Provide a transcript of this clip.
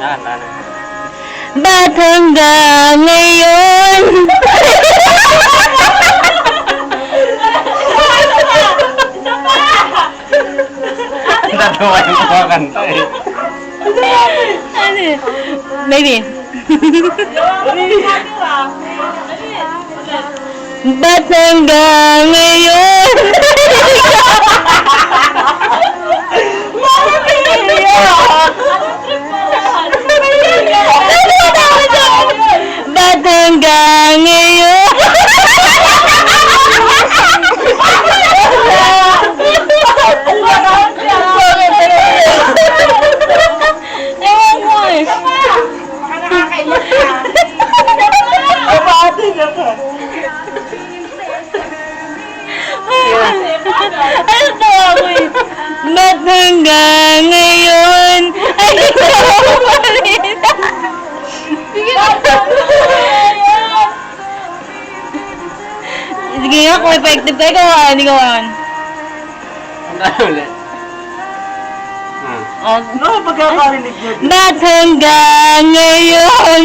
Ano? Ba't hanggang ngayon? Tatawa yung mga kanta eh. Ano? Baby. Ba't hanggang ngayon? Ba't hanggang ngayon? Ewan mo eh. Ano tawa ko eh? Ba't hanggang ngayon? Ay, ikaw umalit. Sige nga, kung effective tayo, gawain, hindi gawain. Ano ulit? Ano ang pagkakarinig niya? Ba't hanggang ngayon?